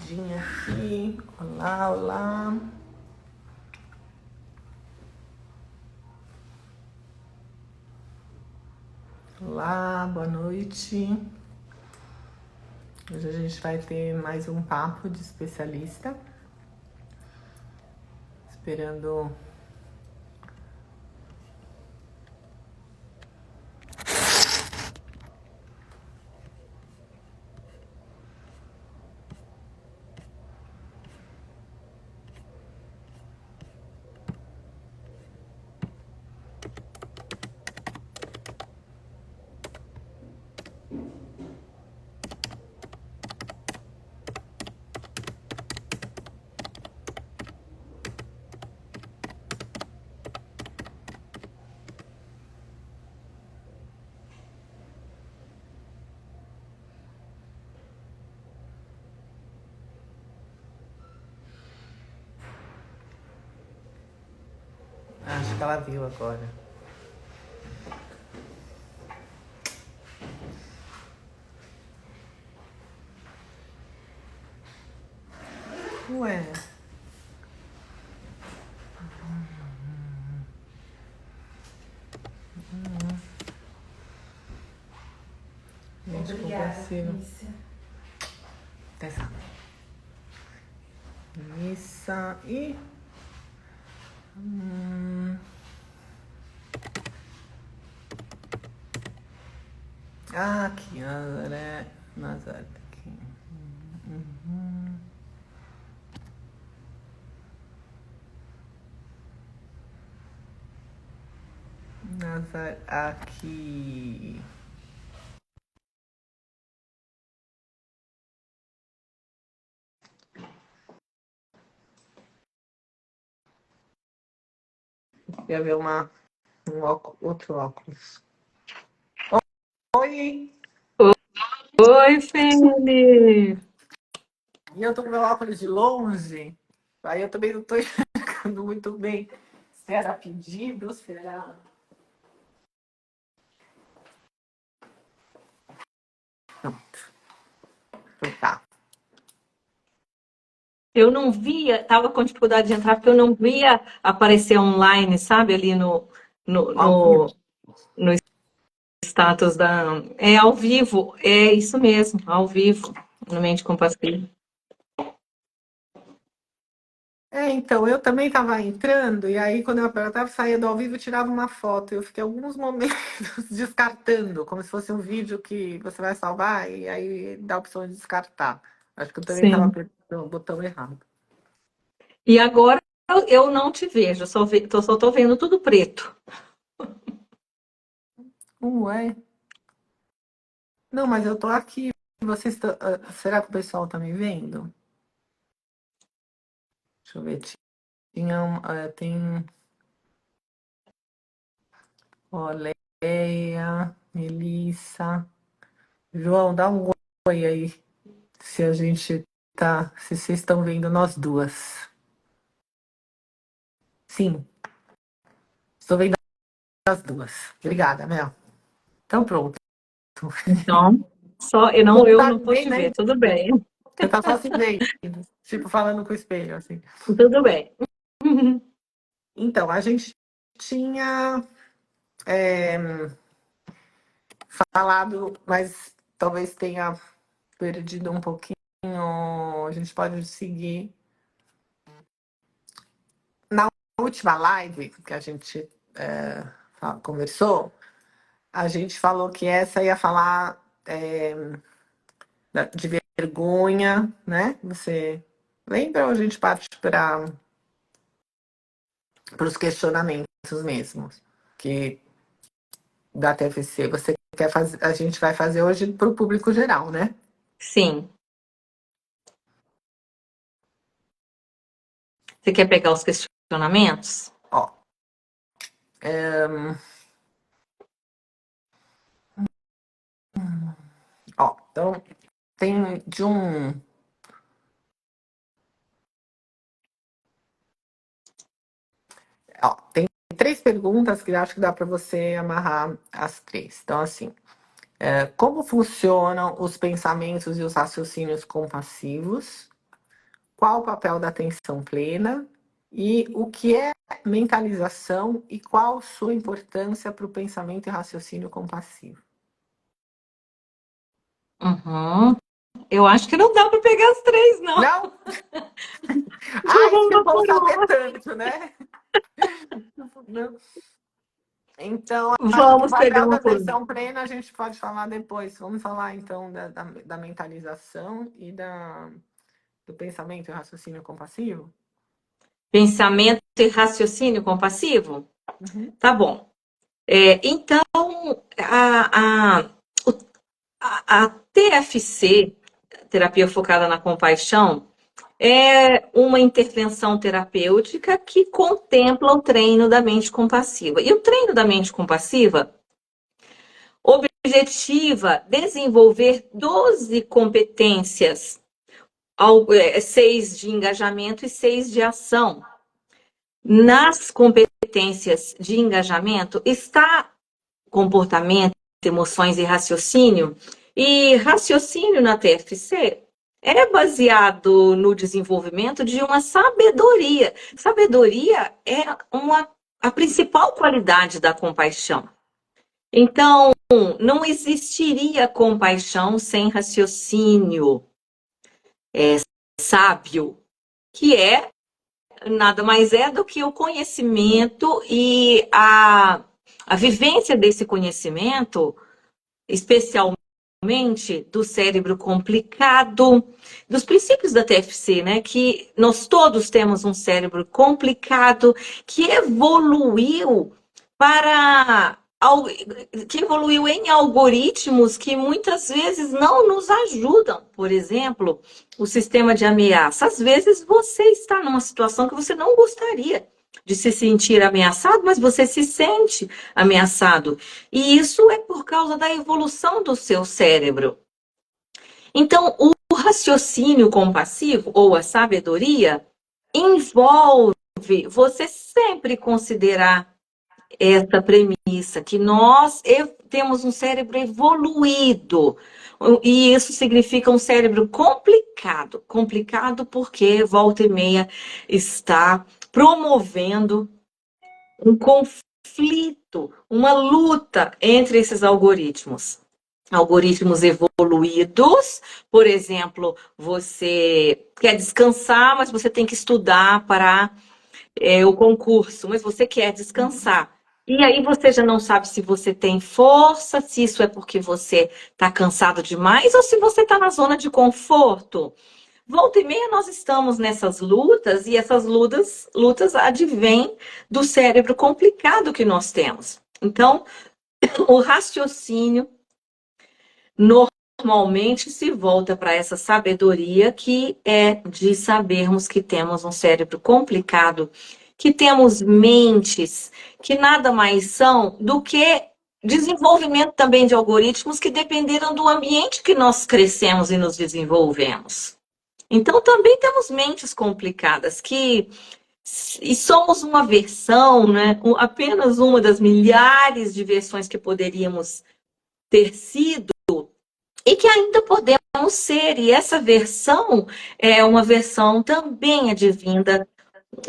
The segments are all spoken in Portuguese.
rapidinho aqui. Olá, olá. Olá, boa noite. Hoje a gente vai ter mais um papo de especialista. Esperando. Acho que ela viu agora. Ué. Gente, Obrigada, consigo. Missa. Atenção. Missa e. Aqui, Nazaré aqui. Nazaré aqui. Queria ver outro óculos. Oi! Oi, Feli! E eu tô com meu óculos de longe. Aí eu também não tô enxergando muito bem. Se era pedido, se era. Pronto. Então tá. Eu não via, tava com dificuldade de entrar porque eu não via aparecer online, sabe, ali no, Ao vivo. no, no status da. É ao vivo, é isso mesmo, ao vivo, no Mente Compassiva. Então, eu também tava entrando, e aí quando eu apertava, saía do ao vivo e tirava uma foto. Eu fiquei alguns momentos descartando, como se fosse um vídeo que você vai salvar, e aí dá a opção de descartar. Acho que eu também tava Sim. apertando o botão errado. E agora eu não te vejo, só tô vendo tudo preto. Ué. Não, mas eu tô aqui. Será que o pessoal tá me vendo? Deixa eu ver. Tem. Ó, Leia, Melissa. João, dá um oi aí. Se a gente tá. Se vocês estão vendo nós duas. Sim, estou vendo as duas. Obrigada, Mel. Então pronto. Então, só Não eu tá não me vou te vendo, ver, né? tudo bem. Você tá só se vendo. Tipo, falando com o espelho, assim. Tudo bem. Então, a gente tinha é, falado, mas talvez tenha perdido um pouquinho. A gente pode seguir. Na última live que a gente conversou, a gente falou que essa ia falar de vergonha, né? Você lembra ou a gente parte para os questionamentos mesmos que da TFC? Você quer fazer? A gente vai fazer hoje para o público geral, né? Sim. Você quer pegar os questionamentos? Ó, então tem de um. Ó, tem 3 perguntas que eu acho que dá para você amarrar as 3. Então, assim, como funcionam os pensamentos e os raciocínios compassivos? qual o papel da atenção plena e o que é mentalização e qual sua importância para o pensamento e raciocínio compassivo. Uhum. Eu acho que não dá para pegar as três, não. Não? Ai, que bom saber tanto, né? Então, acho que o Vamos pegar papel da uma por uma. atenção plena a gente pode falar depois. Vamos falar, então, da mentalização e do pensamento e raciocínio compassivo? Pensamento e raciocínio compassivo? Uhum. Tá bom. Então, a, a, a TFC, terapia focada na compaixão, é uma intervenção terapêutica que contempla o treino da mente compassiva. E o treino da mente compassiva objetiva desenvolver 12 competências, 6 de engajamento e 6 de ação. Nas competências de engajamento está comportamento, emoções e raciocínio. E raciocínio na TFC é baseado no desenvolvimento de uma sabedoria. Sabedoria é a principal qualidade da compaixão. Então, não existiria compaixão sem raciocínio sábio, que nada mais é do que o conhecimento e a vivência desse conhecimento, especialmente do cérebro complicado, dos princípios da TFC, né? Que nós todos temos um cérebro complicado que evoluiu para que evoluiu em algoritmos que muitas vezes não nos ajudam. Por exemplo, o sistema de ameaça. Às vezes você está numa situação que você não gostaria de se sentir ameaçado, mas você se sente ameaçado. E isso é por causa da evolução do seu cérebro. Então, o raciocínio compassivo, ou a sabedoria, envolve você sempre considerar essa premissa, que nós temos um cérebro evoluído, e isso significa um cérebro complicado. Complicado porque volta e meia está promovendo um conflito, uma luta entre esses algoritmos. Algoritmos evoluídos, por exemplo, você quer descansar, mas você tem que estudar para o concurso, mas você quer descansar. E aí você já não sabe se você tem força, se isso é porque você está cansado demais ou se você está na zona de conforto. Volta e meia nós estamos nessas lutas e essas lutas advêm do cérebro complicado que nós temos. Então, o raciocínio normalmente se volta para essa sabedoria que é de sabermos que temos um cérebro complicado, que temos mentes que nada mais são do que desenvolvimento também de algoritmos que dependeram do ambiente que nós crescemos e nos desenvolvemos. Então, também temos mentes complicadas e somos uma versão, né? Apenas uma das milhares de versões que poderíamos ter sido e que ainda podemos ser. E essa versão é uma versão também advinda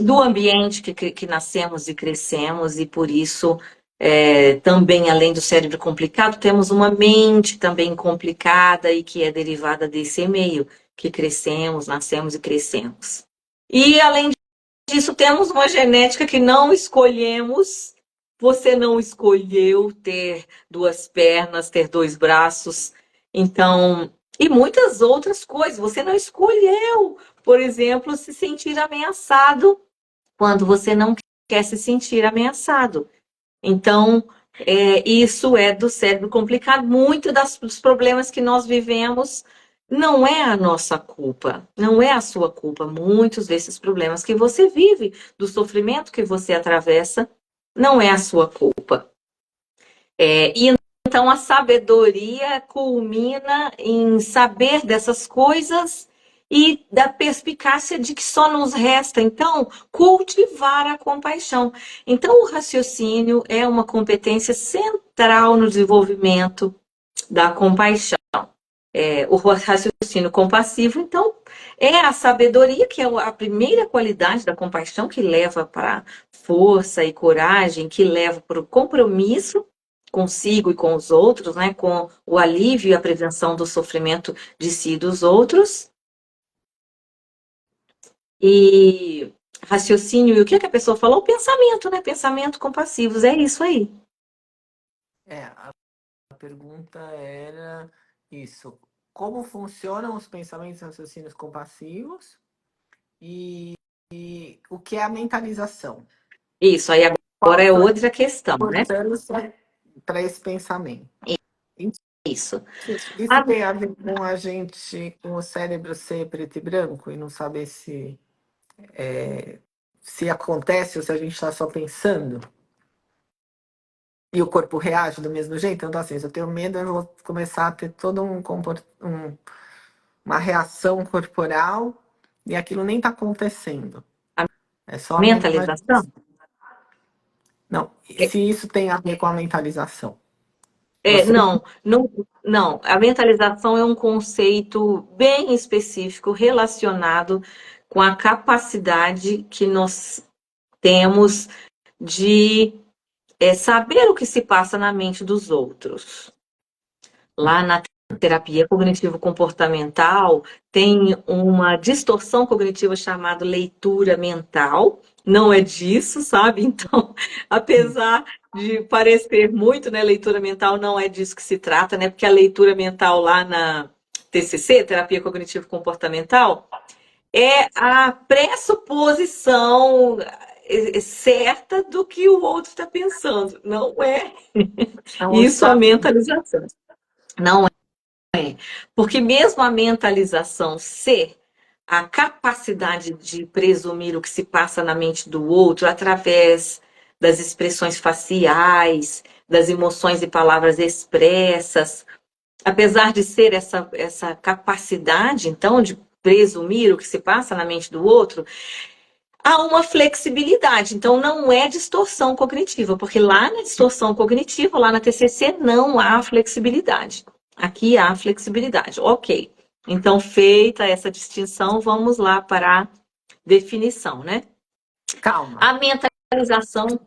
do ambiente que nascemos e crescemos, e por isso também, além do cérebro complicado, temos uma mente também complicada e que é derivada desse meio que crescemos, nascemos e crescemos. E, além disso, temos uma genética que não escolhemos. Você não escolheu ter 2 pernas, ter 2 braços. Então, e muitas outras coisas. Você não escolheu, por exemplo, se sentir ameaçado quando você não quer se sentir ameaçado. Então, isso é do cérebro complicado. Muitos dos problemas que nós vivemos não é a nossa culpa, não é a sua culpa. Muitos desses problemas que você vive, do sofrimento que você atravessa, não é a sua culpa. E então a sabedoria culmina em saber dessas coisas e da perspicácia de que só nos resta, então, cultivar a compaixão. Então, o raciocínio é uma competência central no desenvolvimento da compaixão. O raciocínio compassivo, então, É a sabedoria, que é a primeira qualidade da compaixão, que leva para força e coragem, que leva para o compromisso consigo e com os outros, né? Com o alívio e a prevenção do sofrimento de si e dos outros. E raciocínio, e o que a pessoa falou? Pensamento, né? Pensamento compassivos, é isso aí. A pergunta era isso. Como funcionam os pensamentos e raciocínios compassivos e o que é a mentalização? Isso, aí agora Qual é a outra questão, né? importância para esse pensamento? Isso. Isso tem a ver com a gente, com o cérebro ser preto e branco e não saber se acontece ou se a gente está só pensando e o corpo reage do mesmo jeito. Então, assim, se eu tenho medo, eu vou começar a ter todo uma reação corporal e aquilo nem está acontecendo. É só a minha Mentalização? imaginação. Não, se isso tem a ver com a mentalização. Você... Não. A mentalização é um conceito bem específico relacionado com a capacidade que nós temos de saber o que se passa na mente dos outros. Lá na terapia cognitivo-comportamental, tem uma distorção cognitiva chamada leitura mental. Não é disso, sabe? Então, apesar de parecer muito, né, leitura mental, não é disso que se trata, né? Porque a leitura mental lá na TCC, terapia cognitivo-comportamental, é a pressuposição certa do que o outro está pensando. Não é Não isso a está... mentalização. Não é. Porque mesmo a mentalização ser a capacidade de presumir o que se passa na mente do outro através das expressões faciais, das emoções e palavras expressas, apesar de ser essa capacidade, então, de presumir o que se passa na mente do outro, há uma flexibilidade. Então, não é distorção cognitiva, porque lá na distorção cognitiva, lá na TCC, não há flexibilidade. Aqui há flexibilidade. Ok. Então, feita essa distinção, vamos lá para a definição, né? Calma. A mentalização.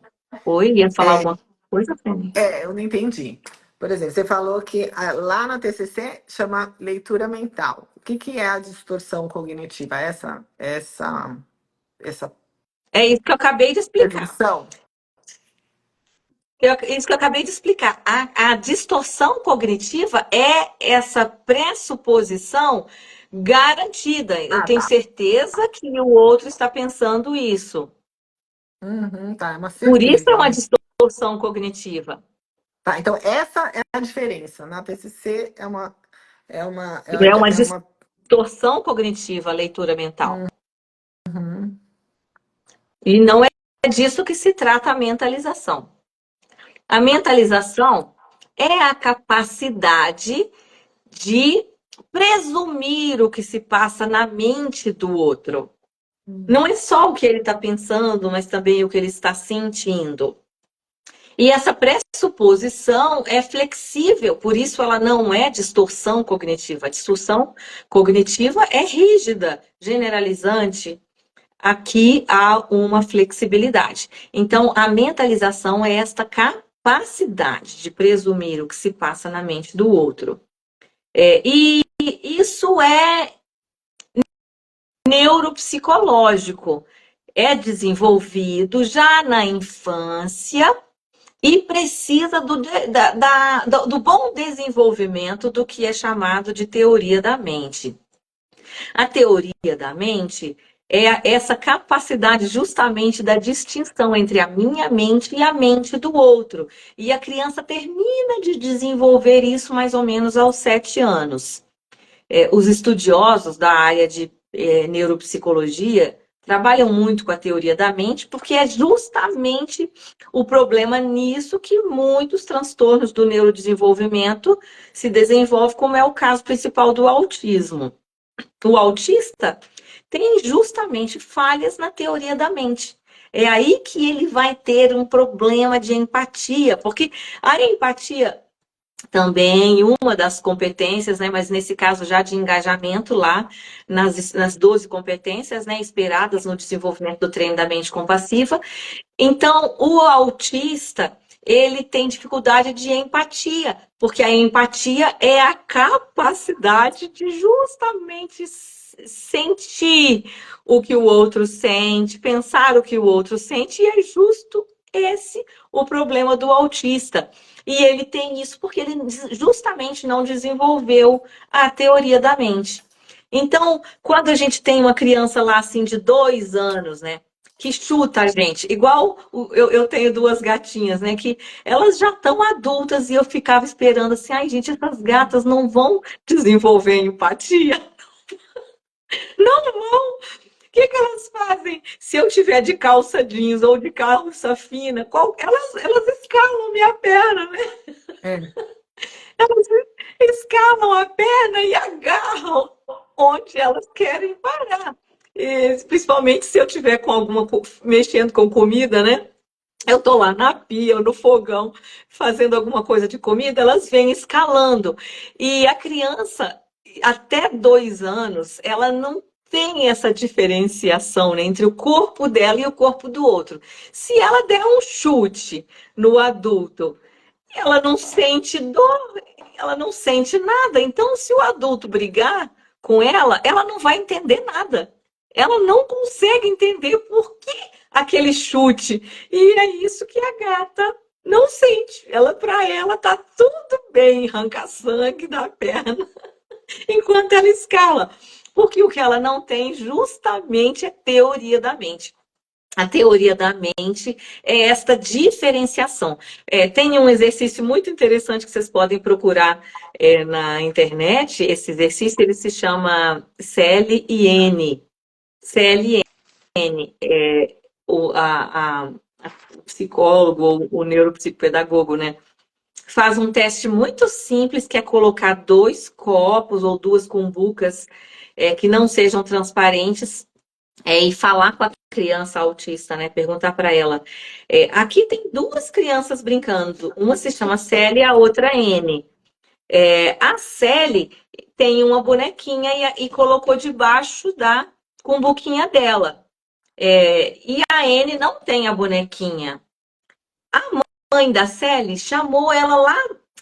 Oi, ia falar alguma coisa, Fênix? Eu não entendi. Por exemplo, você falou que lá na TCC chama leitura mental. O que é a distorção cognitiva? Essa É isso que eu acabei de explicar. presunção? Isso que eu acabei de explicar. A distorção cognitiva é essa pressuposição garantida. Eu tenho Tá. certeza que o outro está pensando isso. Uhum, tá, é uma Por isso é certeza, uma né? distorção cognitiva. Tá, então essa é a diferença. Na TCC É uma é uma... distorção cognitiva a leitura mental. Uhum. E não é disso que se trata a mentalização. A mentalização é a capacidade de presumir o que se passa na mente do outro. Não é só o que ele está pensando, mas também o que ele está sentindo. E essa pressuposição é flexível, por isso ela não é distorção cognitiva. A distorção cognitiva é rígida, generalizante. Aqui há uma flexibilidade. Então, a mentalização é esta capacidade de presumir o que se passa na mente do outro. E isso é neuropsicológico, é desenvolvido já na infância e precisa do bom desenvolvimento do que é chamado de teoria da mente. A teoria da mente é essa capacidade justamente da distinção entre a minha mente e a mente do outro. E a criança termina de desenvolver isso mais ou menos aos 7 anos. Os estudiosos da área de neuropsicologia trabalham muito com a teoria da mente, porque é justamente o problema nisso que muitos transtornos do neurodesenvolvimento se desenvolvem, como é o caso principal do autismo. O autista tem justamente falhas na teoria da mente. É aí que ele vai ter um problema de empatia, porque a empatia também uma das competências, né, mas nesse caso já de engajamento lá nas 12 competências, né, esperadas no desenvolvimento do treino da mente compassiva. Então, o autista, ele tem dificuldade de empatia, porque a empatia é a capacidade de justamente sentir o que o outro sente, pensar o que o outro sente, e é justo esse o problema do autista. E ele tem isso porque ele justamente não desenvolveu a teoria da mente. Então, quando a gente tem uma criança lá assim de 2 anos, né? Que chuta a gente. Igual eu tenho duas gatinhas, né? Que elas já estão adultas e eu ficava esperando assim, ai, gente, essas gatas não vão desenvolver empatia. Não vão. O que elas fazem? Se eu tiver de calça jeans ou de calça fina, elas escalam minha perna, né? É. Elas escalam a perna e agarram onde elas querem parar. E, principalmente se eu tiver com mexendo com comida, né? Eu tô lá na pia ou no fogão fazendo alguma coisa de comida, elas vêm escalando. E a criança, até 2 anos, ela não tem essa diferenciação, né, entre o corpo dela e o corpo do outro. Se ela der um chute no adulto, ela não sente dor, ela não sente nada. Então, se o adulto brigar com ela não vai entender nada. Ela não consegue entender por que aquele chute. E é isso que a gata não sente. Para ela, tá tudo bem, arranca sangue da perna enquanto ela escala. Porque o que ela não tem justamente é teoria da mente. A teoria da mente é esta diferenciação. Tem um exercício muito interessante que vocês podem procurar na internet. Esse exercício ele se chama CLIN. CLN, o psicólogo ou o neuropsicopedagogo, né? Faz um teste muito simples que é colocar 2 copos ou 2 cumbucas que não sejam transparentes e falar com a criança autista, né? Perguntar para ela. Aqui tem 2 crianças brincando, uma se chama Célia e a outra N. A Célia tem uma bonequinha e colocou debaixo da cumbuquinha dela. E a N não tem a bonequinha. A mãe da Célia chamou ela lá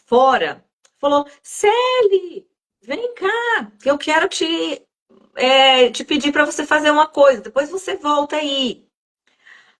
fora. Falou, Célia, vem cá, que eu quero te pedir para você fazer uma coisa. Depois você volta aí.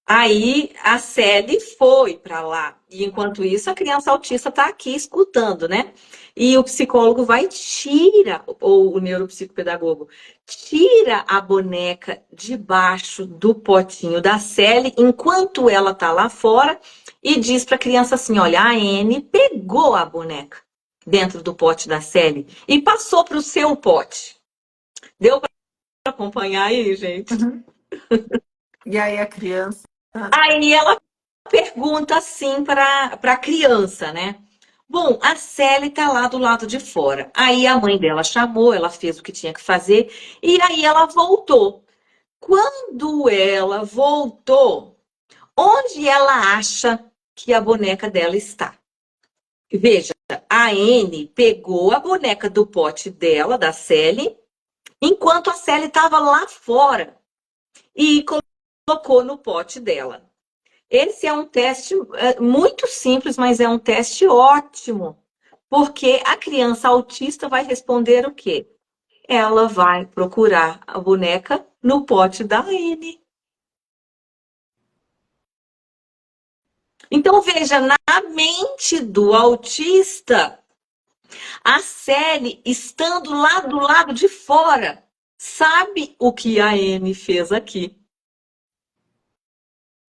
Aí a Sally foi para lá. E enquanto isso, a criança autista está aqui escutando, né? E o psicólogo vai tira, ou o neuropsicopedagogo, tira a boneca debaixo do potinho da Sally enquanto ela está lá fora e diz para a criança assim: olha, a Anne pegou a boneca dentro do pote da Sally e passou para o seu pote. Deu para acompanhar aí, gente? Uhum. E aí a criança. Aí ela pergunta assim para a criança, né? Bom, a Sally tá lá do lado de fora. Aí a mãe dela chamou, ela fez o que tinha que fazer e aí ela voltou. Quando ela voltou, onde ela acha que a boneca dela está? Veja, a Anne pegou a boneca do pote dela, da Sally, enquanto a Sally estava lá fora e colocou no pote dela. Esse é um teste muito simples, mas é um teste ótimo, porque a criança autista vai responder o quê? Ela vai procurar a boneca no pote da Anne. Então, veja, na mente do autista, a Sally, estando lá do lado de fora, sabe o que a Anne fez aqui.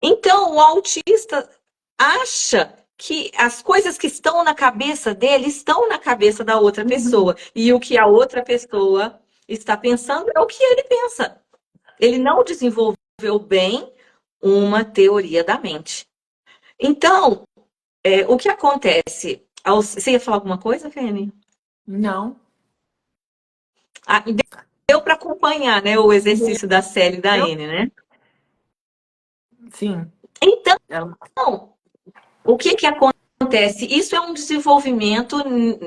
Então, o autista acha que as coisas que estão na cabeça dele estão na cabeça da outra pessoa. E o que a outra pessoa está pensando é o que ele pensa. Ele não desenvolveu bem uma teoria da mente. Então, o que acontece? Você ia falar alguma coisa, Fene? Não. Ah, deu para acompanhar, né, o exercício da Célia e da Eu? N, né? Sim. Então, Ela- o que acontece? acontece? Isso é um desenvolvimento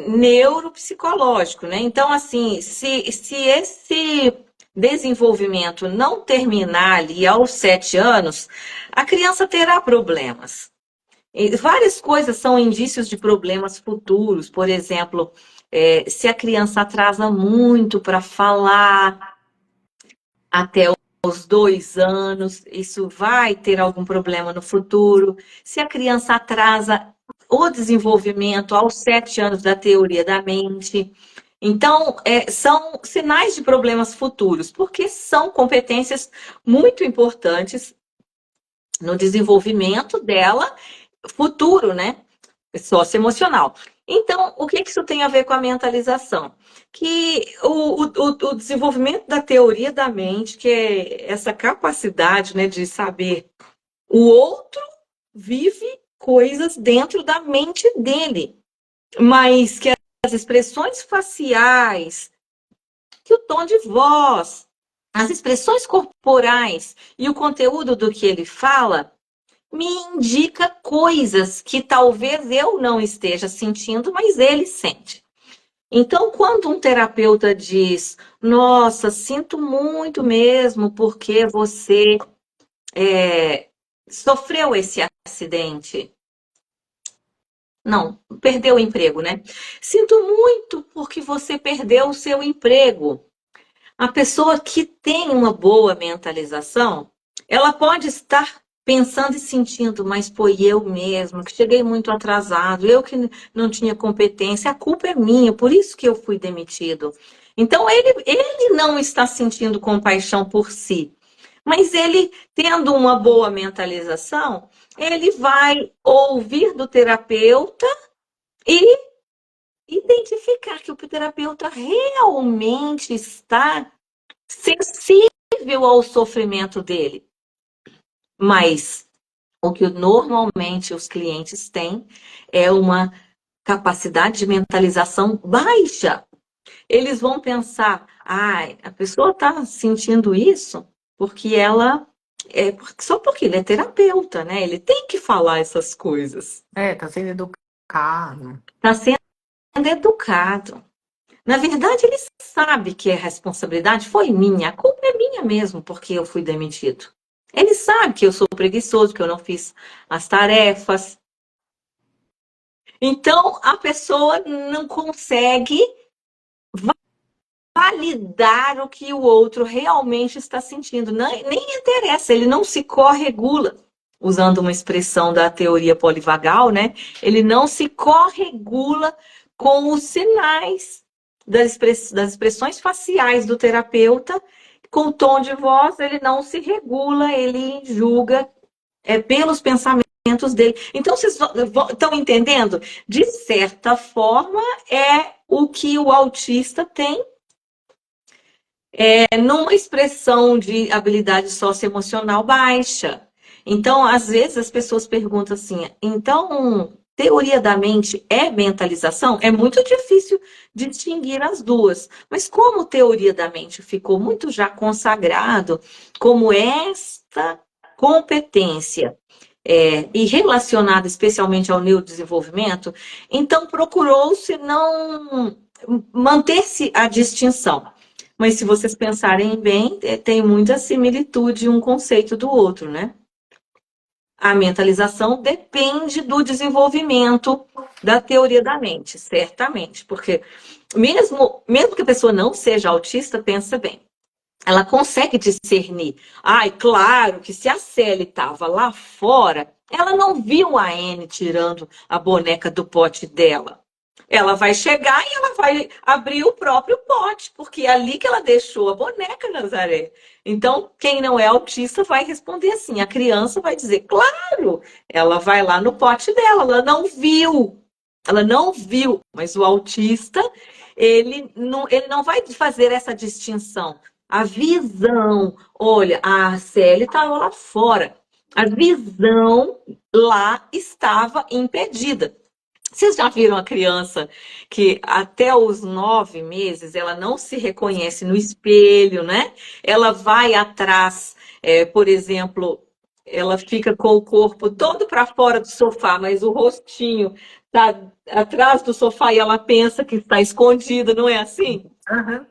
neuropsicológico, né? Então, assim, se esse desenvolvimento não terminar ali aos 7 anos, a criança terá problemas. E várias coisas são indícios de problemas futuros. Por exemplo, se a criança atrasa muito para falar até os 2 anos, isso vai ter algum problema no futuro. Se a criança atrasa o desenvolvimento aos 7 anos da teoria da mente. Então, são sinais de problemas futuros, porque são competências muito importantes no desenvolvimento dela futuro, né? Socioemocional. Então, o que isso tem a ver com a mentalização? Que o desenvolvimento da teoria da mente, que é essa capacidade, né, de saber o outro vive coisas dentro da mente dele, mas que as expressões faciais, que o tom de voz, as expressões corporais e o conteúdo do que ele fala me indica coisas que talvez eu não esteja sentindo, mas ele sente. Então, quando um terapeuta diz, nossa, sinto muito mesmo porque você sofreu esse acidente. Não, perdeu o emprego, né? Sinto muito porque você perdeu o seu emprego. A pessoa que tem uma boa mentalização, ela pode estar pensando e sentindo, mas foi eu mesma, que cheguei muito atrasado, eu que não tinha competência, a culpa é minha, por isso que eu fui demitido. Então, ele não está sentindo compaixão por si, mas ele, tendo uma boa mentalização, ele vai ouvir do terapeuta e identificar que o terapeuta realmente está sensível ao sofrimento dele. Mas o que normalmente os clientes têm é uma capacidade de mentalização baixa. Eles vão pensar, a pessoa está sentindo isso porque ela só porque ele é terapeuta, né? Ele tem que falar essas coisas. Tá sendo educado. Está sendo educado. Na verdade, ele sabe que a responsabilidade foi minha, a culpa é minha mesmo, porque eu fui demitido. Ele sabe que eu sou preguiçoso, que eu não fiz as tarefas. Então, a pessoa não consegue validar o que o outro realmente está sentindo. Nem interessa, ele não se corregula. Usando uma expressão da teoria polivagal, né? Ele não se corregula com os sinais das expressões faciais do terapeuta, com o tom de voz, ele não se regula, ele julga pelos pensamentos dele. Então, vocês estão entendendo? De certa forma, é o que o autista tem numa expressão de habilidade socioemocional baixa. Então, às vezes, as pessoas perguntam assim, então, teoria da mente é mentalização? É muito difícil distinguir as duas. Mas como teoria da mente ficou muito já consagrado como esta competência e relacionada especialmente ao neurodesenvolvimento, então procurou-se não manter-se a distinção. Mas se vocês pensarem bem, tem muita similitude um conceito do outro, né? A mentalização depende do desenvolvimento da teoria da mente, certamente, porque mesmo que a pessoa não seja autista, pensa bem, ela consegue discernir. Ai, claro que se a Sally estava lá fora, ela não viu a Anne tirando a boneca do pote dela. Ela vai chegar e ela vai abrir o próprio pote, porque é ali que ela deixou a boneca, Nazaré. Então, quem não é autista vai responder assim. A criança vai dizer, claro, ela vai lá no pote dela, ela não viu. Ela não viu, mas o autista, ele não vai fazer essa distinção. A visão, olha, a Célia estava lá fora. A visão lá estava impedida. Vocês já viram a criança que até os 9 meses ela não se reconhece no espelho, né? Ela vai atrás, por exemplo, ela fica com o corpo todo para fora do sofá, mas o rostinho tá atrás do sofá e ela pensa que está escondida, não é assim? Aham.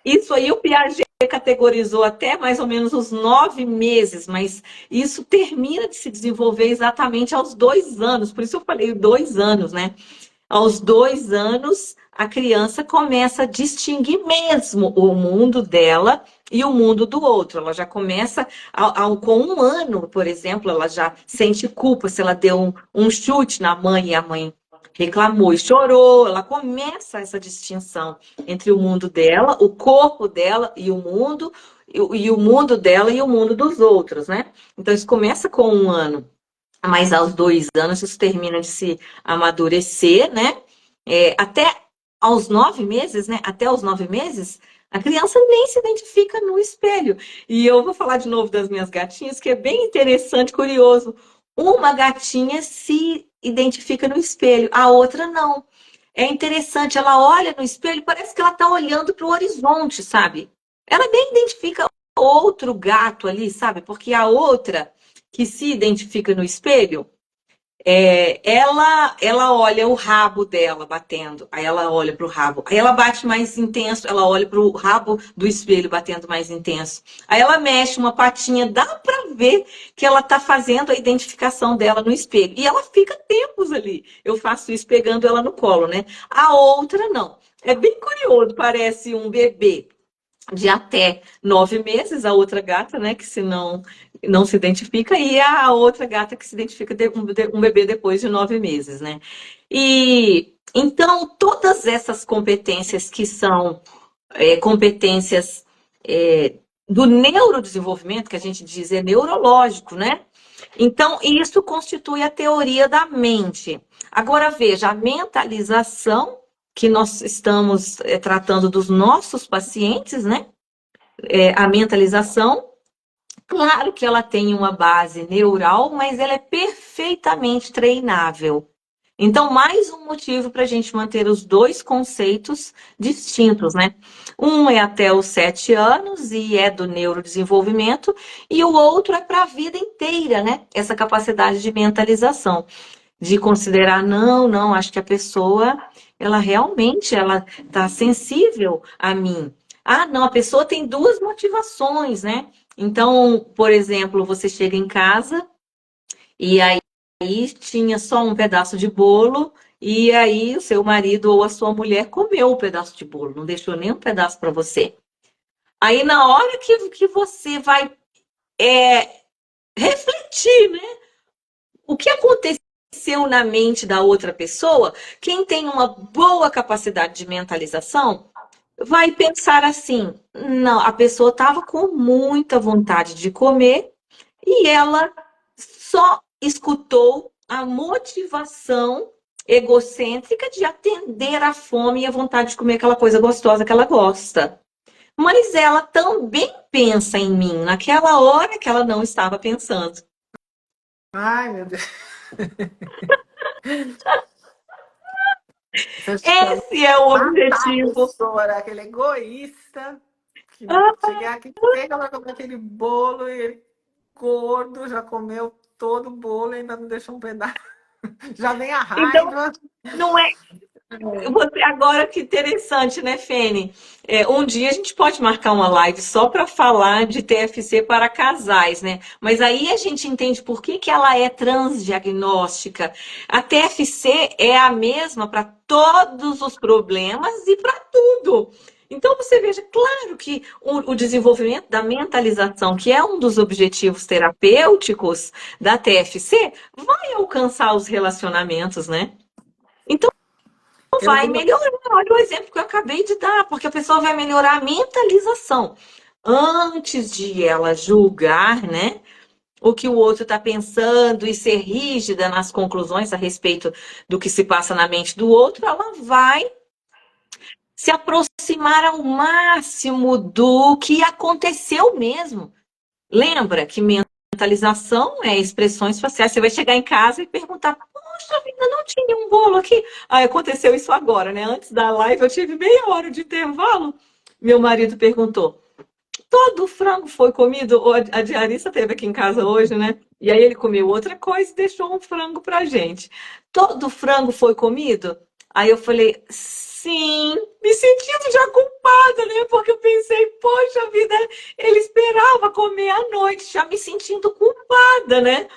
Isso aí o Piaget categorizou até mais ou menos os 9 meses, mas isso termina de se desenvolver exatamente aos 2 anos. Por isso eu falei 2 anos, né? Aos 2 anos, a criança começa a distinguir mesmo o mundo dela e o mundo do outro. Ela já começa, com 1 ano, por exemplo, ela já sente culpa se ela deu um chute na mãe e a mãe reclamou e chorou. Ela começa essa distinção entre o mundo dela, o corpo dela e o mundo, e o mundo dela e o mundo dos outros, né? Então, isso começa com 1 ano. Mas aos 2 anos isso termina de se amadurecer, né? Até aos 9 meses, né? Até os 9 meses, a criança nem se identifica no espelho. E eu vou falar de novo das minhas gatinhas, que é bem interessante, curioso. Uma gatinha se identifica no espelho, a outra não. É interessante, ela olha no espelho, parece que ela está olhando para o horizonte, sabe? Ela nem identifica outro gato ali, sabe? Porque a outra que se identifica no espelho, ela olha o rabo dela batendo, aí ela olha para o rabo, aí ela bate mais intenso, ela olha para o rabo do espelho batendo mais intenso, aí ela mexe uma patinha, dá para ver que ela está fazendo a identificação dela no espelho, e ela fica tempos ali. Eu faço isso pegando ela no colo, né? A outra não. É bem curioso, parece um bebê de até 9 meses, a outra gata, né, que se não se identifica, e a outra gata que se identifica um bebê depois de 9 meses, né? E então todas essas competências que são competências do neurodesenvolvimento, que a gente diz é neurológico, né? Então, isso constitui a teoria da mente. Agora, veja, a mentalização que nós estamos tratando dos nossos pacientes, né? A mentalização, claro que ela tem uma base neural, mas ela é perfeitamente treinável. Então, mais um motivo para a gente manter os dois conceitos distintos, né? Um é até os 7 anos e é do neurodesenvolvimento, e o outro é para a vida inteira, né? Essa capacidade de mentalização, de considerar, não, não, acho que a pessoa, ela realmente, ela está sensível a mim. Ah, não, a pessoa tem duas motivações, né? Então, por exemplo, você chega em casa e aí tinha só um pedaço de bolo e aí o seu marido ou a sua mulher comeu o pedaço de bolo, não deixou nem um pedaço para você. Aí na hora que você vai refletir, né? O que aconteceu na mente da outra pessoa, quem tem uma boa capacidade de mentalização, vai pensar assim: não, a pessoa estava com muita vontade de comer e ela só escutou a motivação egocêntrica de atender a fome e a vontade de comer aquela coisa gostosa que ela gosta. Mas ela também pensa em mim naquela hora que ela não estava pensando. Ai, meu Deus. Você chama Esse é o matar a objetivo. pessoa, né? Aquele egoísta que Ah, chegar aqui, pega pra comer aquele bolo e ele gordo, já comeu todo o bolo e ainda não deixou um pedaço. Já vem a então, raiva. não é. Você, agora que interessante, né, Fene? Um dia a gente pode marcar uma live só para falar de TFC para casais, né? Mas aí a gente entende por que ela é transdiagnóstica. A TFC é a mesma para todos os problemas e para tudo. Então você veja, claro que o desenvolvimento da mentalização, que é um dos objetivos terapêuticos da TFC, vai alcançar os relacionamentos, né? Então, Eu vai vi. melhorar. Olha o exemplo que eu acabei de dar, porque a pessoa vai melhorar a mentalização. Antes de ela julgar, né, o que o outro está pensando e ser rígida nas conclusões a respeito do que se passa na mente do outro, ela vai se aproximar ao máximo do que aconteceu mesmo. Lembra que mentalização é expressões faciais. Você vai chegar em casa e perguntar: poxa vida, não tinha um bolo aqui? Aí aconteceu isso agora, né? Antes da live, eu tive meia hora de intervalo. Meu marido perguntou: todo o frango foi comido. A diarista esteve aqui em casa hoje, né? E aí ele comeu outra coisa e deixou um frango pra gente. Todo o frango foi comido? Aí eu falei, sim, me sentindo já culpada, né? Porque eu pensei, poxa vida, ele esperava comer à noite, já me sentindo culpada, né?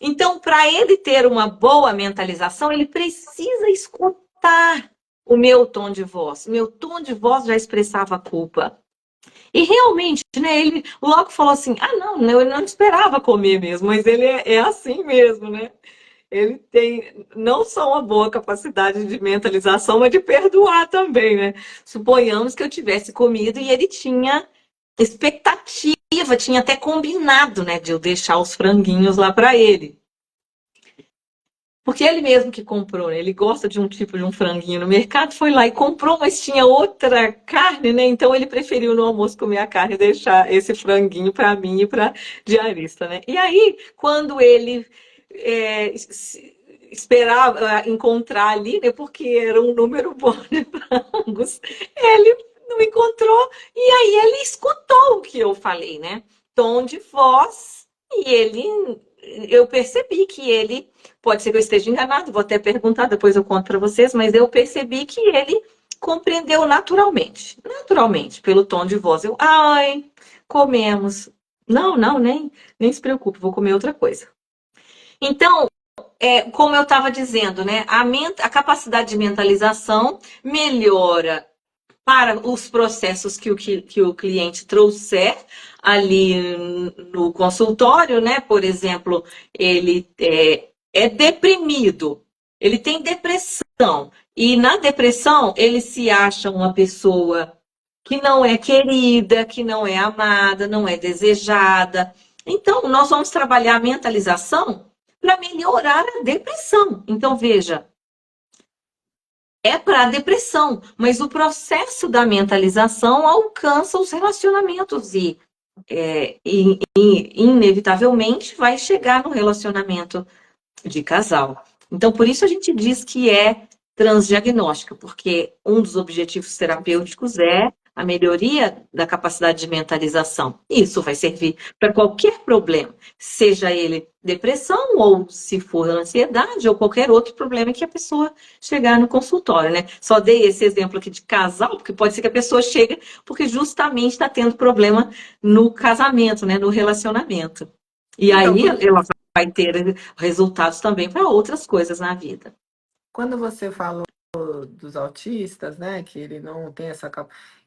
Então, para ele ter uma boa mentalização, ele precisa escutar o meu tom de voz. Meu tom de voz já expressava culpa. E realmente, né, ele logo falou assim: ah, não, eu não esperava comer mesmo, mas ele é assim mesmo, né? Ele tem não só uma boa capacidade de mentalização, mas de perdoar também, né? Suponhamos que eu tivesse comido e ele tinha expectativa, tinha até combinado, né, de eu deixar os franguinhos lá para ele. Porque ele mesmo que comprou, né? Ele gosta de um tipo de um franguinho no mercado, foi lá e comprou, mas tinha outra carne, né? Então ele preferiu no almoço comer a carne e deixar esse franguinho para mim e para diarista, né? E aí, quando ele esperava encontrar ali, né? Porque era um número bom de frangos, ele não encontrou e aí ele escutou o que eu falei, né? Tom de voz e eu percebi que ele, pode ser que eu esteja enganado, vou até perguntar, depois eu conto para vocês, mas eu percebi que ele compreendeu naturalmente, pelo tom de voz. Eu, ai, comemos. Não, não, nem se preocupe, vou comer outra coisa. Então, como eu estava dizendo, né, a capacidade de mentalização melhora para os processos que o cliente trouxer ali no consultório, né? Por exemplo, ele é deprimido, ele tem depressão, e na depressão ele se acha uma pessoa que não é querida, que não é amada, não é desejada. Então, nós vamos trabalhar a mentalização para melhorar a depressão. Então, veja, é para a depressão, mas o processo da mentalização alcança os relacionamentos e inevitavelmente vai chegar no relacionamento de casal. Então, por isso a gente diz que é transdiagnóstica, porque um dos objetivos terapêuticos é a melhoria da capacidade de mentalização. Isso vai servir para qualquer problema, seja ele depressão ou se for ansiedade ou qualquer outro problema que a pessoa chegar no consultório, né? Só dei esse exemplo aqui de casal, porque pode ser que a pessoa chegue porque justamente está tendo problema no casamento, né? No relacionamento. E Então, aí ela vai ter resultados também para outras coisas na vida. quando você falou dos autistas, né, que ele não tem essa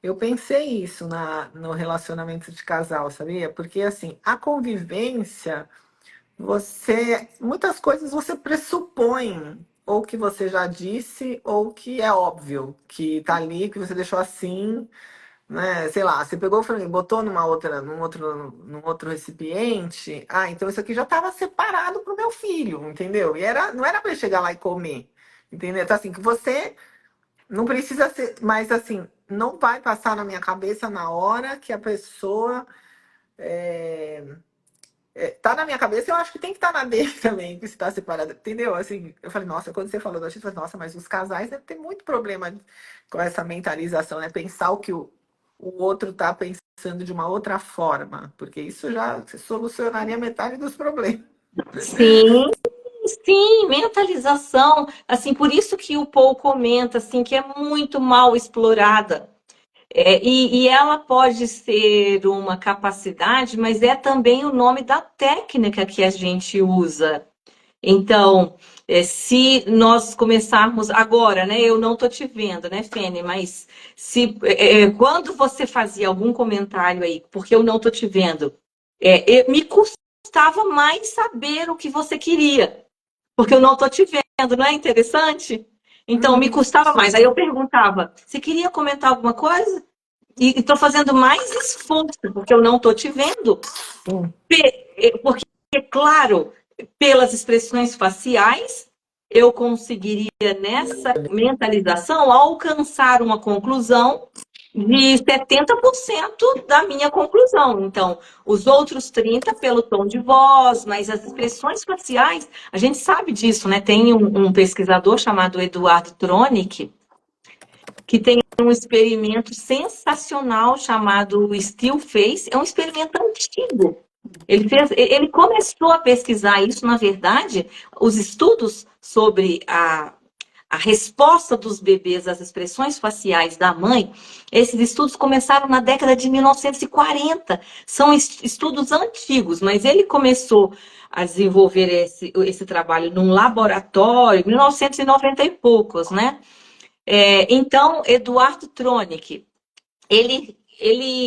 eu pensei isso no relacionamento de casal, sabia? Porque assim, a convivência, muitas coisas você pressupõe, ou que você já disse, ou que é óbvio, que tá ali, que você deixou assim, né? Sei lá, você pegou o frango e botou num outro recipiente. Ah, então isso aqui já estava separado pro meu filho, entendeu? Não era para ele chegar lá e comer, entendeu? Então assim, que você não precisa ser, mas assim, não vai passar na minha cabeça na hora que a pessoa tá na minha cabeça, eu acho que tem que estar na dele também, que está separado, entendeu? Assim, eu falei, nossa, quando você falou do autismo, eu falei, nossa, mas os casais devem ter muito problema com essa mentalização, né? Pensar o que o outro tá pensando de uma outra forma, porque isso já solucionaria metade dos problemas. Sim, sim, mentalização. Assim, por isso que o Paul comenta assim que é muito mal explorada. E ela pode ser uma capacidade, mas é também o nome da técnica que a gente usa. Então, se nós começarmos agora, né? Eu não estou te vendo, né, Fene? Mas se quando você fazia algum comentário aí, porque eu não estou te vendo, me custava mais saber o que você queria, porque eu não estou te vendo, não é interessante? Então, me custava mais. Aí eu perguntava, você queria comentar alguma coisa? E estou fazendo mais esforço, porque eu não estou te vendo. Sim. Porque, é claro, pelas expressões faciais, eu conseguiria, nessa mentalização, alcançar uma conclusão de 70% da minha conclusão. Então, os outros 30% pelo tom de voz, mas as expressões faciais, a gente sabe disso, né? Tem um pesquisador chamado Eduardo Tronic, que tem um experimento sensacional chamado Still Face. É um experimento antigo. Ele começou a pesquisar isso, na verdade, os estudos sobre a resposta dos bebês às expressões faciais da mãe, esses estudos começaram na década de 1940. São estudos antigos, mas ele começou a desenvolver esse trabalho num laboratório, em 1990 e poucos, né? Então, Eduardo Tronic, ele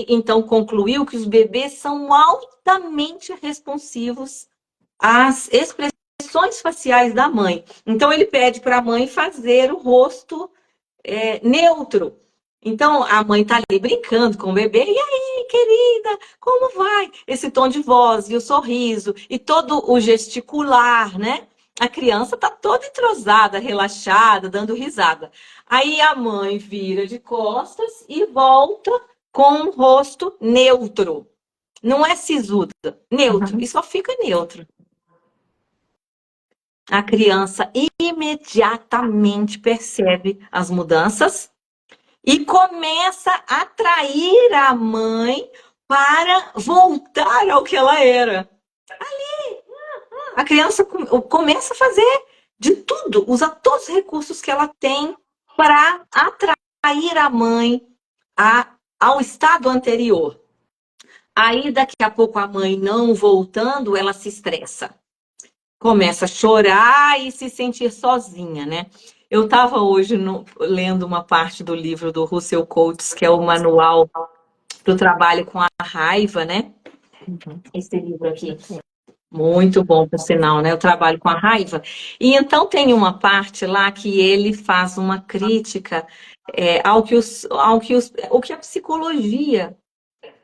então concluiu que os bebês são altamente responsivos às expressões faciais da mãe. Então, ele pede para a mãe fazer o rosto neutro. Então, a mãe está ali brincando com o bebê. E aí, querida, como vai? Esse tom de voz e o sorriso e todo o gesticular, né? A criança está toda entrosada, relaxada, dando risada. Aí a mãe vira de costas e volta com o rosto neutro. Não é sisuda, neutro. E Uhum. só fica neutro. A criança imediatamente percebe as mudanças e começa a atrair a mãe para voltar ao que ela era. A criança começa a fazer de tudo, usa todos os recursos que ela tem para atrair a mãe ao estado anterior. Aí, daqui a pouco, a mãe não voltando, ela se estressa. Começa a chorar e se sentir sozinha, né? Eu estava hoje lendo uma parte do livro do Russell Coates, que é o manual do trabalho com a raiva, né? Uhum. Esse livro aqui. Muito bom, por sinal, né? Eu trabalho com a raiva. E então tem uma parte lá que ele faz uma crítica o que a psicologia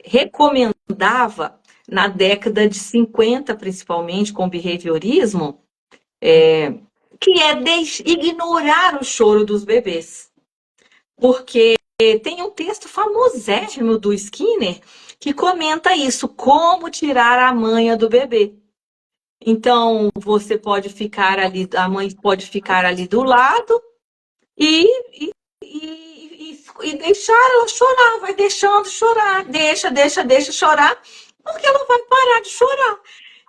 recomendava na década de 50, principalmente, com o behaviorismo, que é ignorar o choro dos bebês. Porque tem um texto famosérrimo do Skinner que comenta isso, como tirar a manha do bebê. Então, você pode ficar ali, a mãe pode ficar ali do lado e, e deixar ela chorar, vai deixando chorar, deixa chorar, porque ela vai parar de chorar.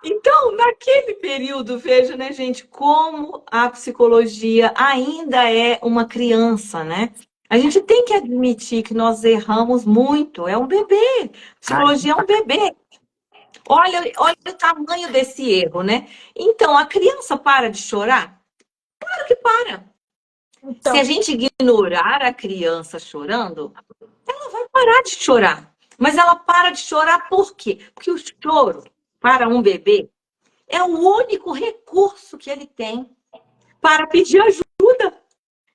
Então, naquele período, veja, né, gente, como a psicologia ainda é uma criança, né? A gente tem que admitir que nós erramos muito. É um bebê. Ai, Psicologia é um bebê. Olha o tamanho desse erro, né? Então, a criança para de chorar? Claro que para. Se a então, gente ignorar a criança chorando, ela vai parar de chorar. Mas ela para de chorar por quê? Porque o choro, para um bebê, é o único recurso que ele tem para pedir ajuda.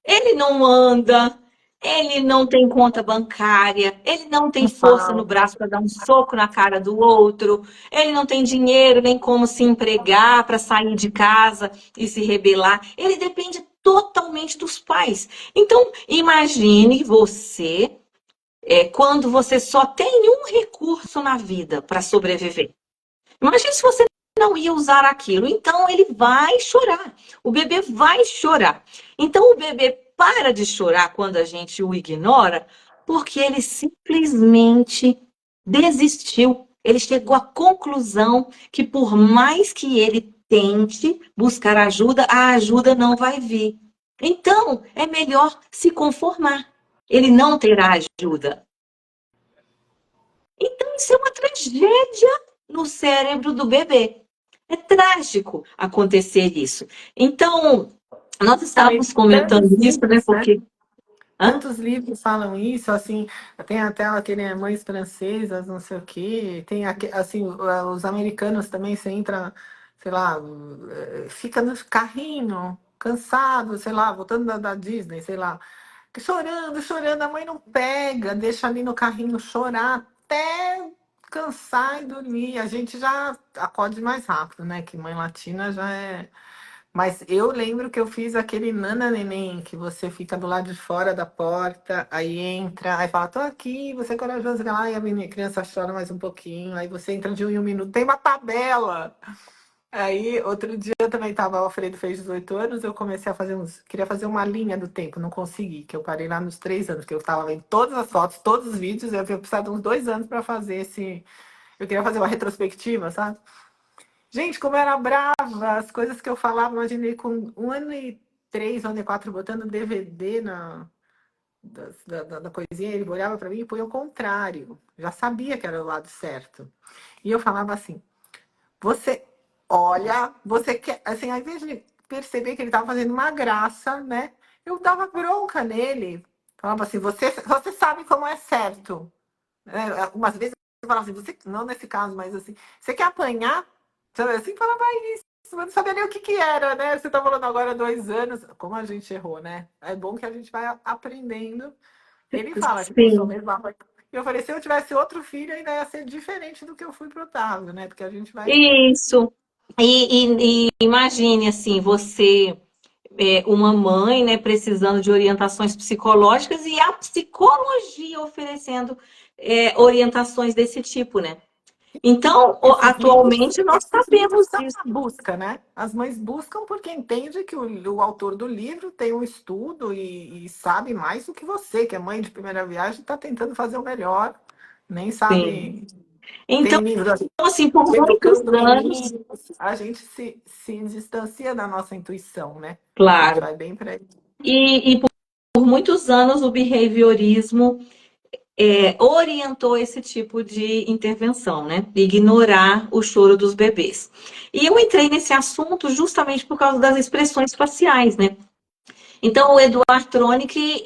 Ele não anda, ele não tem conta bancária, ele não tem não força no fala. braço para dar um soco na cara do outro, ele não tem dinheiro nem como se empregar para sair de casa e se rebelar. Ele depende totalmente dos pais. Então, imagine você quando você só tem um recurso na vida para sobreviver. Imagine se você não ia usar aquilo. Então, ele vai chorar. O bebê vai chorar. Então, o bebê para de chorar quando a gente o ignora, porque ele simplesmente desistiu. Ele chegou à conclusão que, por mais que ele tente buscar ajuda, a ajuda não vai vir. Então, é melhor se conformar. Ele não terá ajuda. Então, isso é uma tragédia no cérebro do bebê. É trágico acontecer isso. Então, nós Então, e estávamos comentando tantos isso, né? livros, né? Porque. Hã? Tantos livros falam isso, assim, tem até aquele Mães Francesas, não sei o quê, tem assim, os americanos também, você entra, sei lá, fica no carrinho, cansado, sei lá, voltando da Disney, sei lá, chorando, chorando, a mãe não pega, deixa ali no carrinho chorar até cansar e dormir. A gente já acode mais rápido, né? Que mãe latina já é. Mas eu lembro que eu fiz aquele Nana Neném, que você fica do lado de fora da porta, aí entra, aí fala, tô aqui, você é corajoso, lá, e a criança chora mais um pouquinho, aí você entra de um em um minuto, tem uma tabela. Aí, outro dia eu também tava, o Alfredo fez 18 anos, eu comecei a fazer queria fazer uma linha do tempo, não consegui, que eu parei lá nos 3 anos, que eu tava vendo todas as fotos, todos os vídeos, eu ia precisar de uns 2 anos para fazer eu queria fazer uma retrospectiva, sabe? Gente, como eu era brava, as coisas que eu falava, imaginei com 1 ano e 3, 1 ano e 4, botando DVD da coisinha, ele olhava para mim e põe o contrário, já sabia que era o lado certo. E eu falava assim, você olha, você quer, assim, ao invés de perceber que ele estava fazendo uma graça, né? Eu dava bronca nele. Falava assim, você sabe como é certo. Algumas vezes eu falava assim, você, não nesse caso, mas assim, você quer apanhar? Sabe assim, falava isso. Eu não sabia nem o que que era, né? Você tá falando agora 2 anos. Como a gente errou, né? É bom que a gente vai aprendendo. Ele fala que pensou Sim, mesmo. Eu falei, se eu tivesse outro filho, ainda ia ser diferente do que eu fui pro Otávio, né? Porque a gente vai. isso. E imagine assim, você uma mãe, né, precisando de orientações psicológicas e a psicologia oferecendo orientações desse tipo, né? Então, Esses livros, atualmente nós esses livros sabemos são disso. uma busca, né? As mães buscam porque entende que o autor do livro tem um estudo e sabe mais do que você, que é mãe de primeira viagem, está tentando fazer o melhor, nem Sim. sabe. Então, Tem livro assim, por muitos educando anos, meninos, a gente se distancia da nossa intuição, né? A gente claro, vai bem para aí. por muitos anos o behaviorismo orientou esse tipo de intervenção, né? Ignorar o choro dos bebês. E eu entrei nesse assunto justamente por causa das expressões faciais, né? Então, o Eduard Tronic,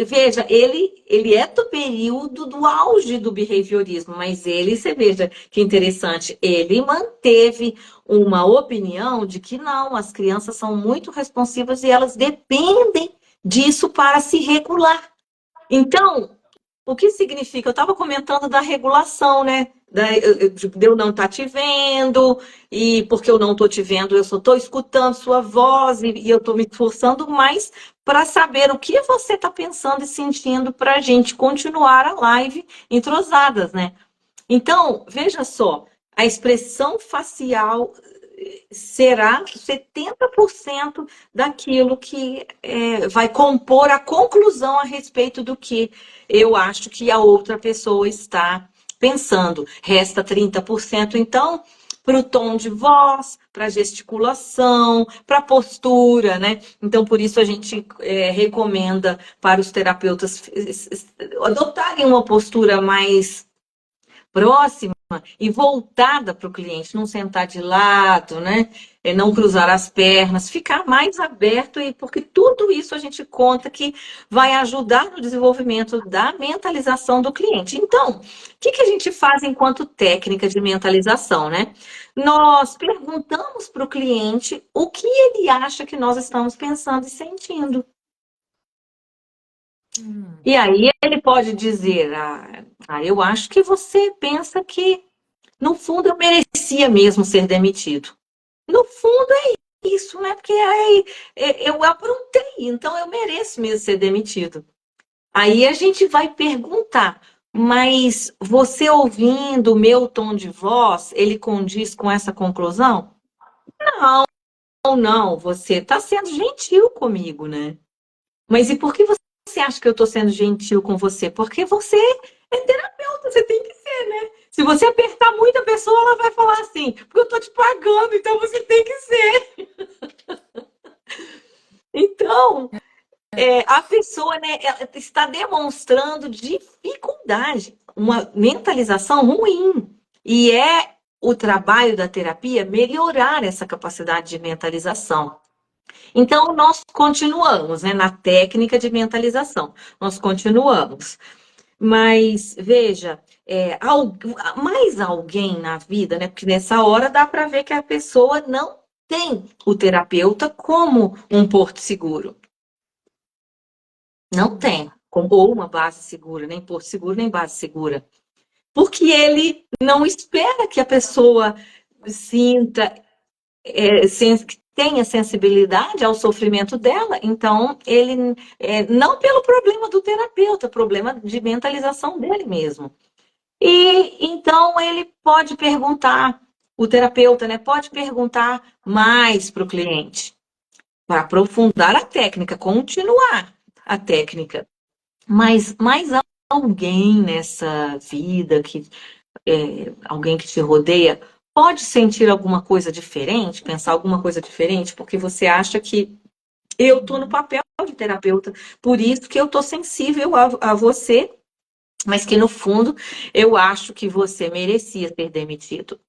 veja, ele é do período do auge do behaviorismo, mas você veja que interessante, ele manteve uma opinião de que não, as crianças são muito responsivas e elas dependem disso para se regular. Então, o que significa? Eu estava comentando da regulação, né? De eu não estar te vendo, e porque eu não estou te vendo, eu só estou escutando sua voz, e eu estou me esforçando mais para saber o que você está pensando e sentindo para a gente continuar a live entrosadas, né? Então, veja só, a expressão facial será 70% daquilo que vai compor a conclusão a respeito do que eu acho que a outra pessoa está pensando. Resta 30%, então, para o tom de voz, para a gesticulação, para a postura, né? Então, por isso a gente recomenda para os terapeutas adotarem uma postura mais próxima e voltada para o cliente, não sentar de lado, né? Não cruzar as pernas, ficar mais aberto, e porque tudo isso a gente conta que vai ajudar no desenvolvimento da mentalização do cliente. Então, o que a gente faz enquanto técnica de mentalização, né? Nós perguntamos para o cliente o que ele acha que nós estamos pensando e sentindo. Hum, E aí ele pode dizer, eu acho que você pensa que no fundo, eu merecia mesmo ser demitido. No fundo, é isso, né? Porque aí eu aprontei, então eu mereço mesmo ser demitido. Aí a gente vai perguntar, mas você ouvindo o meu tom de voz, ele condiz com essa conclusão? Não, não, você está sendo gentil comigo, né? Mas e por que você acha que eu estou sendo gentil com você? Porque você é terapeuta, você tem que ser, né? Se você apertar muito a pessoa, ela vai falar assim, porque eu estou te pagando, então você tem que ser. Então, a pessoa, né, ela está demonstrando dificuldade, uma mentalização ruim. E é o trabalho da terapia melhorar essa capacidade de mentalização. Então, nós continuamos, né, na técnica de mentalização, nós continuamos. Mas, veja, mais alguém na vida, né? Porque nessa hora dá para ver que a pessoa não tem o terapeuta como um porto seguro. Não hum. tem. Ou uma base segura, nem porto seguro, nem base segura. Porque ele não espera que a pessoa sinta que tenha sensibilidade ao sofrimento dela, então ele não pelo problema do terapeuta, problema de mentalização dele mesmo. E então ele pode perguntar o terapeuta, né, pode perguntar mais para o cliente, para aprofundar a técnica, continuar a técnica. Mas mais alguém nessa vida, alguém que te rodeia, pode sentir alguma coisa diferente, pensar alguma coisa diferente, porque você acha que eu estou no papel de terapeuta, por isso que eu estou sensível a você, mas que no fundo eu acho que você merecia ser demitido.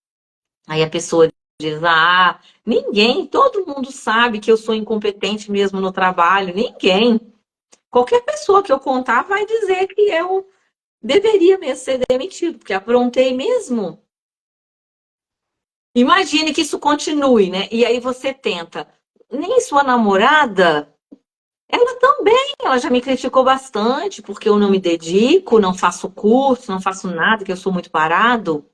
Aí a pessoa diz: ah, ninguém, todo mundo sabe que eu sou incompetente mesmo no trabalho, ninguém. Qualquer pessoa que eu contar vai dizer que eu deveria mesmo ser demitido, porque aprontei mesmo. Imagine que isso continue, né? E aí você tenta. Nem sua namorada, ela também, ela já me criticou bastante porque eu não me dedico, não faço curso, não faço nada, que eu sou muito parado.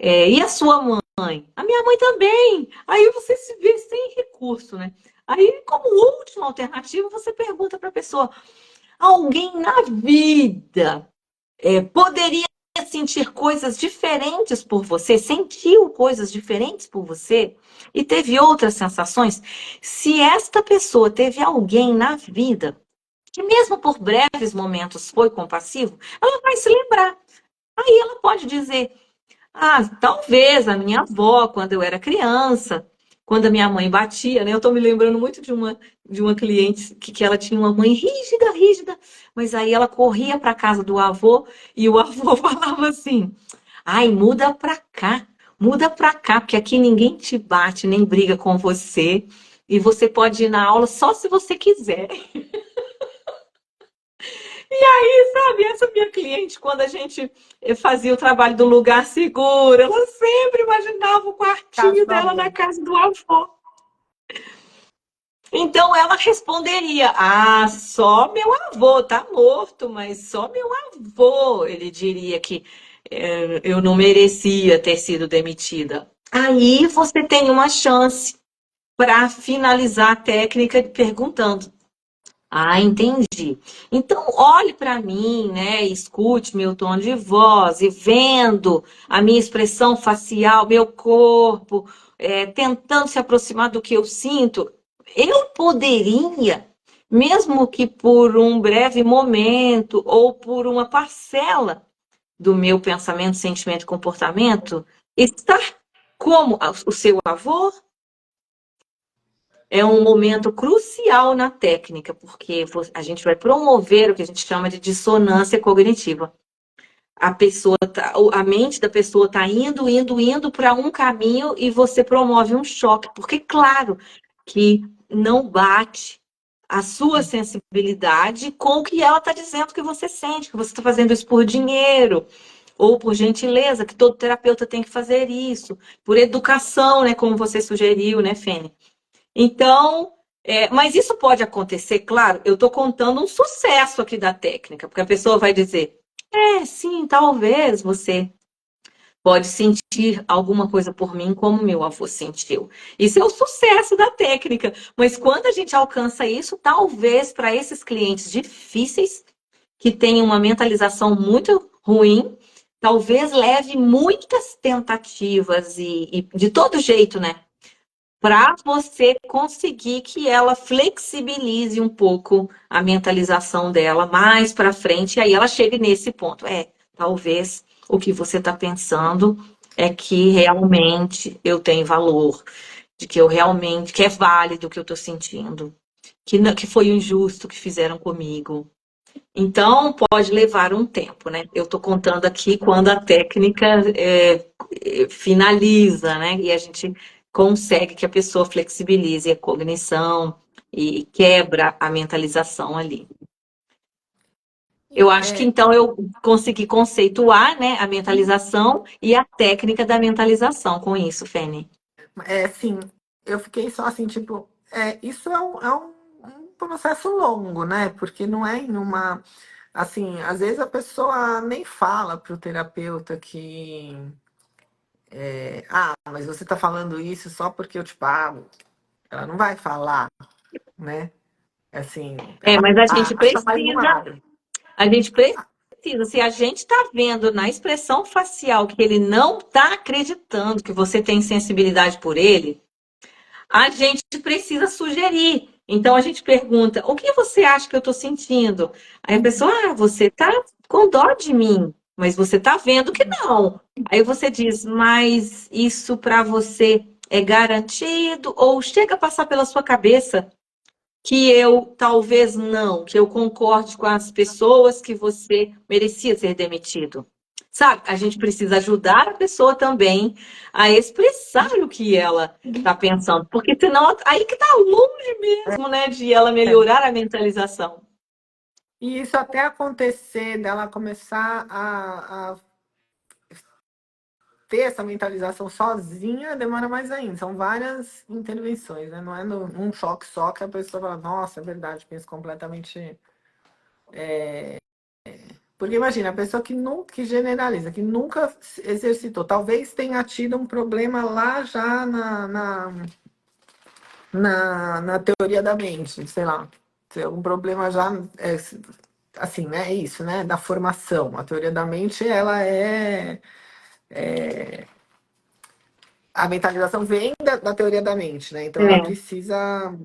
E a sua mãe? A minha mãe também. Aí você se vê sem recurso, né? Aí, como última alternativa, você pergunta para a pessoa: alguém na vida poderia sentir coisas diferentes por você, sentiu coisas diferentes por você e teve outras sensações? Se esta pessoa teve alguém na vida que mesmo por breves momentos foi compassivo, ela vai se lembrar. Aí ela pode dizer: ah, talvez a minha avó, quando eu era criança, quando a minha mãe batia, né? Eu tô me lembrando muito de uma cliente que ela tinha uma mãe rígida, rígida, mas aí ela corria para casa do avô e o avô falava assim: ai, muda pra cá, porque aqui ninguém te bate, nem briga com você, e você pode ir na aula só se você quiser. Sabe, essa minha cliente, quando a gente fazia o trabalho do lugar seguro, ela sempre imaginava o Caso quartinho do dela na avô. casa do avô. Então ela responderia: ah, só meu avô tá morto, mas só meu avô. Ele diria que eu não merecia ter sido demitida. Aí você tem uma chance para finalizar a técnica perguntando: ah, entendi. Então, olhe para mim, né? Escute meu tom de voz e vendo a minha expressão facial, meu corpo, tentando se aproximar do que eu sinto, eu poderia, mesmo que por um breve momento ou por uma parcela do meu pensamento, sentimento e comportamento, estar como o seu avô. É um momento crucial na técnica, porque a gente vai promover o que a gente chama de dissonância cognitiva. A mente da pessoa está indo para um caminho e você promove um choque, porque claro que não bate a sua sensibilidade com o que ela está dizendo que você sente, que você está fazendo isso por dinheiro ou por gentileza, que todo terapeuta tem que fazer isso, por educação, né, como você sugeriu, né, Fene? Então, mas isso pode acontecer, claro, eu estou contando um sucesso aqui da técnica, porque a pessoa vai dizer: sim, talvez você pode sentir alguma coisa por mim como meu avô sentiu. Isso é o sucesso da técnica, mas quando a gente alcança isso, talvez para esses clientes difíceis, que têm uma mentalização muito ruim, talvez leve muitas tentativas e de todo jeito, né? Para você conseguir que ela flexibilize um pouco a mentalização dela mais para frente, e aí ela chegue nesse ponto. Talvez o que você está pensando é que realmente eu tenho valor, de que eu realmente, que é válido o que eu estou sentindo, que foi injusto o que fizeram comigo. Então, pode levar um tempo, né? Eu estou contando aqui quando a técnica finaliza, né? E a gente consegue que a pessoa flexibilize a cognição e quebra a mentalização ali. Eu acho que É, então eu consegui conceituar, né, a mentalização e a técnica da mentalização com isso, Fene. assim, eu fiquei só assim, tipo, isso um processo longo, né? Porque não é em uma. Assim, às vezes a pessoa nem fala para o terapeuta que. Mas você está falando isso só porque eu te pago. Ela não vai falar, né? Assim, ela Mas a gente acha, mas não precisa abre. A gente precisa. Se a gente está vendo na expressão facial que ele não está acreditando que você tem sensibilidade por ele, a gente precisa sugerir. Então a gente pergunta: o que você acha que eu estou sentindo? Aí a pessoa: você está com dó de mim, mas você está vendo que não. Aí você diz: mas isso para você é garantido? Ou chega a passar pela sua cabeça que eu talvez não, que eu concorde com as pessoas que você merecia ser demitido? Sabe, a gente precisa ajudar a pessoa também a expressar o que ela está pensando, porque senão aí que está longe mesmo, né, de ela melhorar a mentalização. E isso até acontecer dela começar a ter essa mentalização sozinha demora mais ainda. São várias intervenções, né? Não é num choque só que a pessoa fala, nossa, é verdade, penso completamente. Porque imagina, a pessoa que nunca que generaliza, que nunca exercitou, talvez tenha tido um problema lá já na teoria da mente, sei lá. Tem algum problema já, assim, né? É isso, né? Da formação. A teoria da mente, ela a mentalização vem da teoria da mente, né? Então ela É, precisa.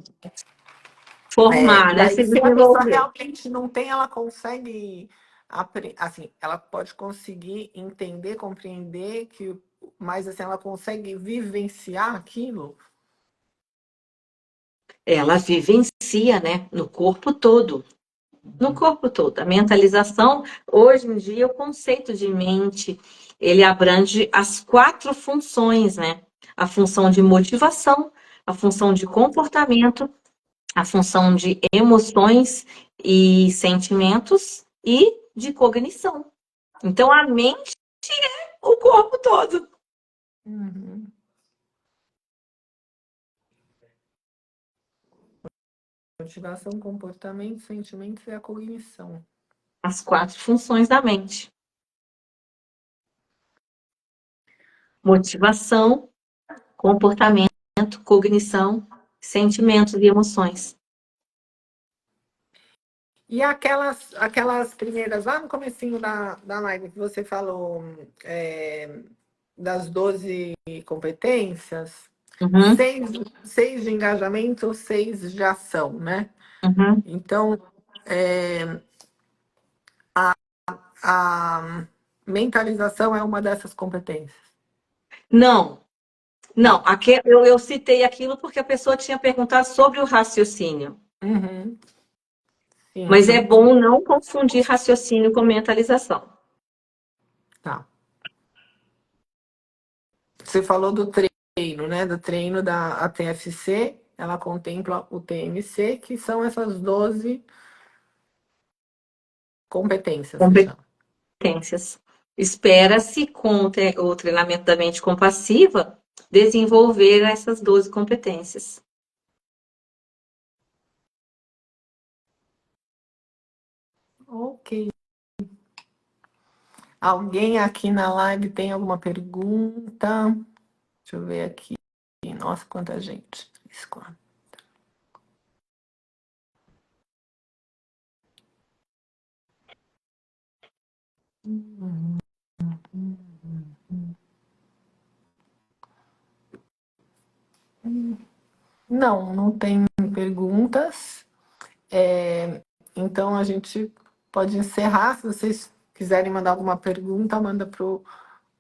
formar, E né, aí, se se a pessoa desenvolver. realmente não tem, ela consegue. Assim, ela pode conseguir entender, compreender que. Mas assim, ela consegue vivenciar aquilo. Ela vivencia, né, no corpo todo. No corpo todo. A mentalização, hoje em dia, o conceito de mente, ele abrange as 4 funções, né? A função de motivação, a função de comportamento, a função de emoções e sentimentos e de cognição. Então, a mente é o corpo todo. Uhum. Motivação, comportamento, sentimentos e a cognição. As 4 funções da mente. Motivação, comportamento, cognição, sentimentos e emoções. E aquelas primeiras, lá no comecinho da live que você falou, das 12 competências, Uhum, seis de engajamento, 6 de ação, né? uhum. Então, a mentalização é uma dessas competências. Não, não. Não. Eu citei aquilo porque a pessoa tinha perguntado sobre o raciocínio. Uhum. Mas é Sim, bom não confundir raciocínio com mentalização. tá. Você falou do treino, né? Do treino da ATFC, ela contempla o TMC, que são essas 12 competências que chama. Competências. Espera-se, com o treinamento da mente compassiva, desenvolver essas 12 competências. Ok. Alguém aqui na live tem alguma pergunta? Deixa eu ver aqui. Nossa, quanta gente. Três, quatro. Não, não tem perguntas. Então a gente pode encerrar. Se vocês quiserem mandar alguma pergunta, manda para o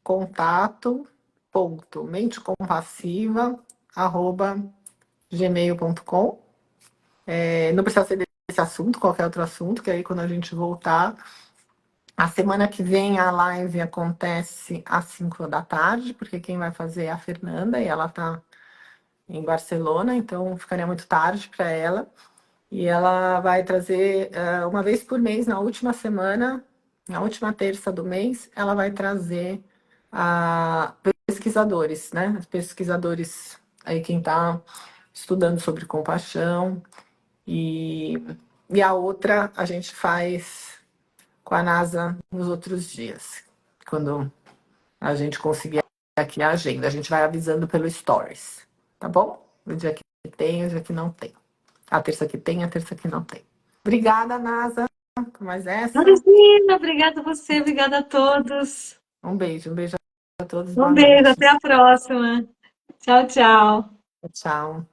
contato ponto mentecompassiva@gmail.com. Não precisa ser desse assunto, qualquer outro assunto, que aí quando a gente voltar. A semana que vem a live acontece às 5 da tarde, porque quem vai fazer é a Fernanda e ela está em Barcelona, então ficaria muito tarde para ela. E ela vai trazer uma vez por mês, na última semana, na última terça do mês, ela vai trazer pesquisadores, né? Pesquisadores aí, quem está estudando sobre compaixão. E, e a outra a gente faz com a NASA nos outros dias, quando a gente conseguir aqui a agenda. A gente vai avisando pelo Stories, tá bom? O dia que tem, o dia que não tem. A terça que tem, a terça que não tem. Obrigada, NASA. com mais essa. Imagina, obrigada a você, obrigada a todos. Um beijo a todos, Um boa beijo, noite. até a próxima. Tchau, tchau. Tchau.